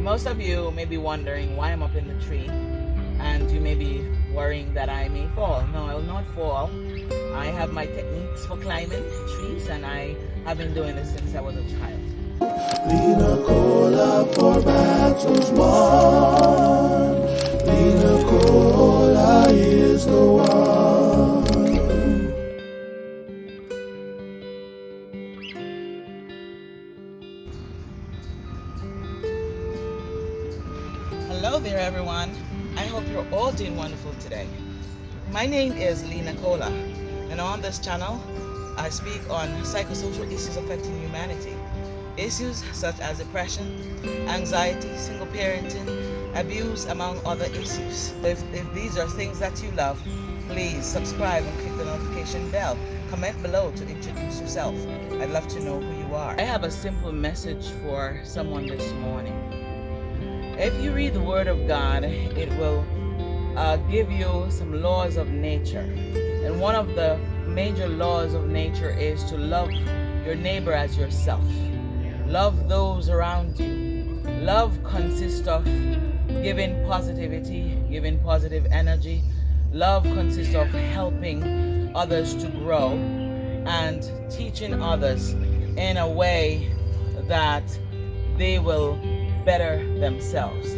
Most of you may be wondering why I'm up in the tree, and you may be worrying that I may fall. No, I will not fall. I have my techniques for climbing trees, and I have been doing this since I was a child. Nacola for battles won. Nacola is the one. Hello there, everyone. I hope you're all doing wonderful today. My name is Nacola, and on this channel, I speak on psychosocial issues affecting humanity. Issues such as depression, anxiety, single parenting, abuse, among other issues. If these are things that you love, please subscribe and click the notification bell. Comment below to introduce yourself. I'd love to know who you are. I have a simple message for someone this morning. If you read the Word of God, it will give you some laws of nature. And one of the major laws of nature is to love your neighbor as yourself. Love those around you. Love consists of giving positivity, giving positive energy. Love consists of helping others to grow and teaching others in a way that they will better themselves.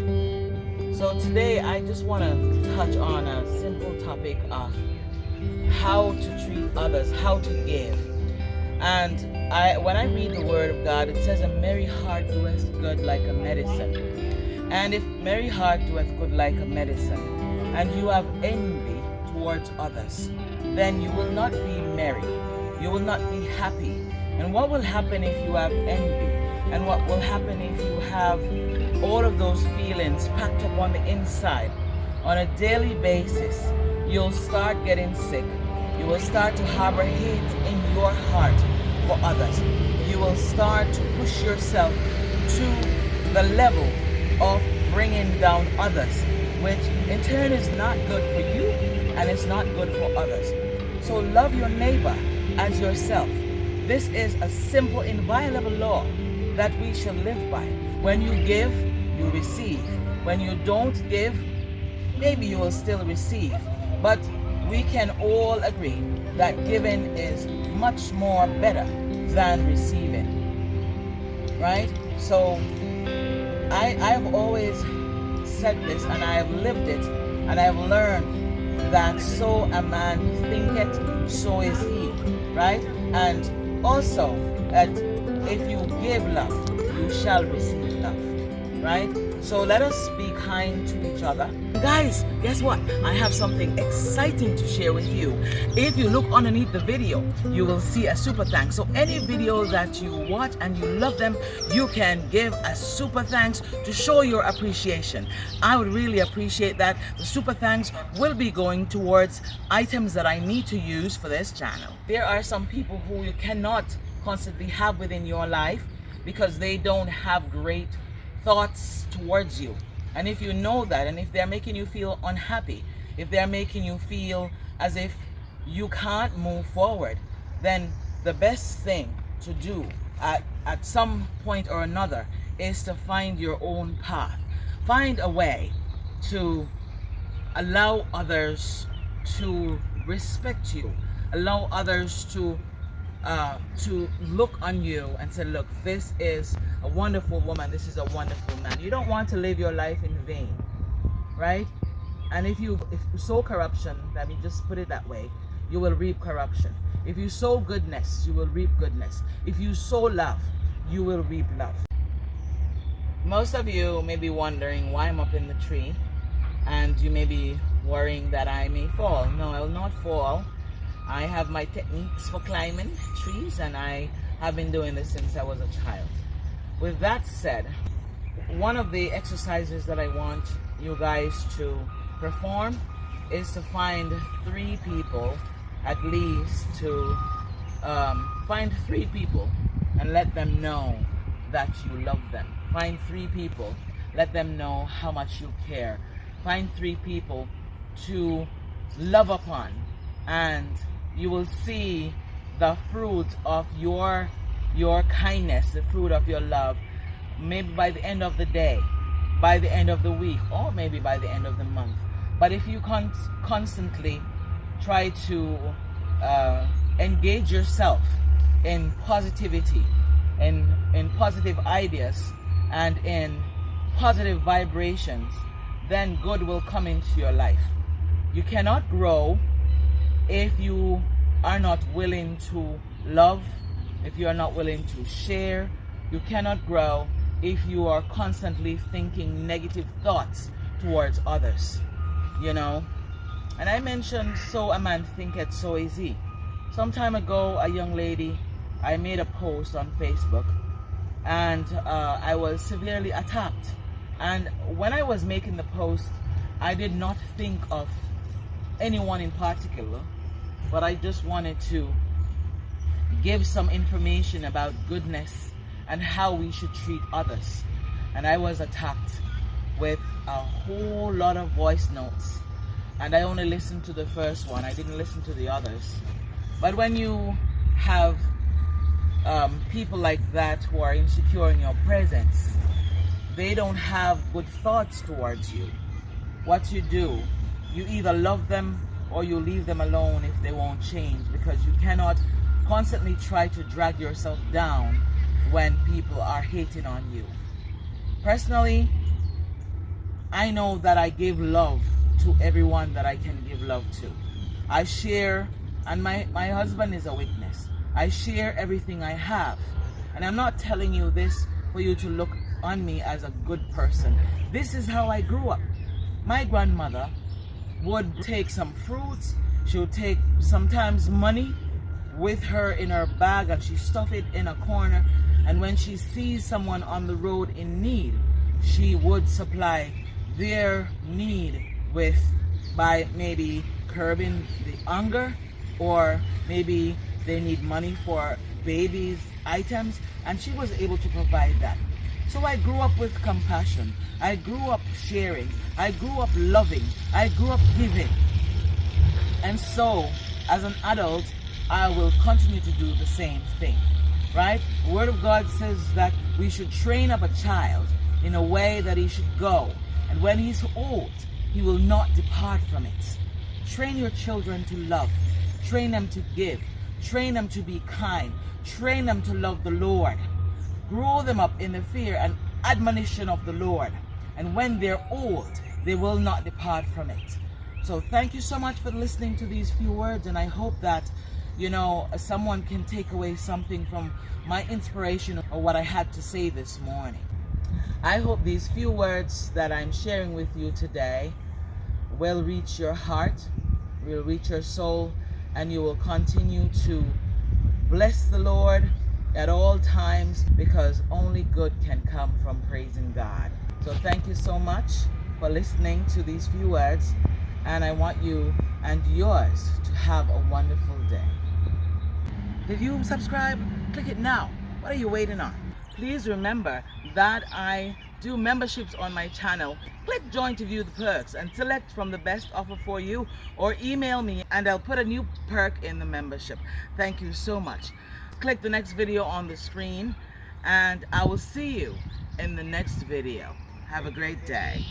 So today I just want to touch on a simple topic of how to treat others, how to give. And when I read the Word of God, it says a merry heart doeth good like a medicine. And if merry heart doeth good like a medicine, and you have envy towards others, then you will not be merry. You will not be happy. And what will happen if you have envy? And what will happen if you have all of those feelings packed up on the inside? On a daily basis, you'll start getting sick. You will start to harbor hate in your heart for others. You will start to push yourself to the level of bringing down others, which in turn is not good for you and it's not good for others. So love your neighbor as yourself. This is a simple, inviolable law that we shall live by. When you give, you receive. When you don't give, maybe you will still receive. But we can all agree that giving is much more better than receiving. Right? So I've always said this, and I have lived it, and I have learned that so a man thinketh, so is he. Right? And also that if you give love, you shall receive love, right? So let us be kind to each other. Guys, guess what? I have something exciting to share with you. If you look underneath the video, you will see a super thanks. So any video that you watch and you love them, you can give a super thanks to show your appreciation. I would really appreciate that. The super thanks will be going towards items that I need to use for this channel. There are some people who you cannot constantly have within your life because they don't have great thoughts towards you. And if you know that, and if they're making you feel unhappy, if they're making you feel as if you can't move forward, then the best thing to do at some point or another is to find your own path. Find a way to allow others to respect you, allow others to look on you and say, look, this is a wonderful woman, this is a wonderful man. You don't want to live your life in vain, right? And if you sow corruption, let me just put it that way, you will reap corruption. If you sow goodness, you will reap goodness. If you sow love, you will reap love. Most of you may be wondering why I'm up in the tree, and you may be worrying that I may fall. No, I will not fall. I have my techniques for climbing trees, and I have been doing this since I was a child. With that said, one of the exercises that I want you guys to perform is to find 3 people, at least to find 3 people and let them know that you love them. Find 3 people, let them know how much you care. Find 3 people to love upon, and you will see the fruit of your kindness, the fruit of your love, maybe by the end of the day. by the end of the week or maybe by the end of the month. But if you constantly try to engage yourself in positivity, in positive ideas, and in positive vibrations, then good will come into your life. You cannot grow if you are not willing to love, if you are not willing to share. You cannot grow if you are constantly thinking negative thoughts towards others, you know. And I mentioned, so a man thinketh, so is he. Some time ago, a young lady, I made a post on Facebook, and I was severely attacked. And when I was making the post, I did not think of anyone in particular, but I just wanted to give some information about goodness and how we should treat others. And I was attacked with a whole lot of voice notes, and I only listened to the first one. I didn't listen to the others. But when you have people like that who are insecure in your presence, they don't have good thoughts towards you. What you do, you either love them or you leave them alone if they won't change, because you cannot constantly try to drag yourself down when people are hating on you. Personally, I know that I give love to everyone that I can give love to. I share, and my husband is a witness. I share everything I have. And I'm not telling you this for you to look on me as a good person. This is how I grew up. My grandmother would take some fruits. She would take sometimes money with her in her bag, and she stuff it in a corner. And when she sees someone on the road in need, she would supply their need by maybe curbing the hunger, or maybe they need money for babies' items, and she was able to provide that. So I grew up with compassion. I grew up sharing. I grew up loving. I grew up giving. And so, as an adult, I will continue to do the same thing, right? The Word of God says that we should train up a child in a way that he should go, and when he's old, he will not depart from it. Train your children to love. Train them to give. Train them to be kind. Train them to love the Lord. Grow them up in the fear and admonition of the Lord. And when they're old, they will not depart from it. So thank you so much for listening to these few words, and I hope that, you know, someone can take away something from my inspiration or what I had to say this morning. I hope these few words that I'm sharing with you today will reach your heart, will reach your soul, and you will continue to bless the Lord at all times, because only good can come from praising God. So thank you so much for listening to these few words, and I want you and yours to have a wonderful day. Did you subscribe? Click it now. What are you waiting on? Please remember that I do memberships on my channel. Click join to view the perks and select from the best offer for you, or email me and I'll put a new perk in the membership. Thank you so much. Click the next video on the screen, and I will see you in the next video. Have a great day.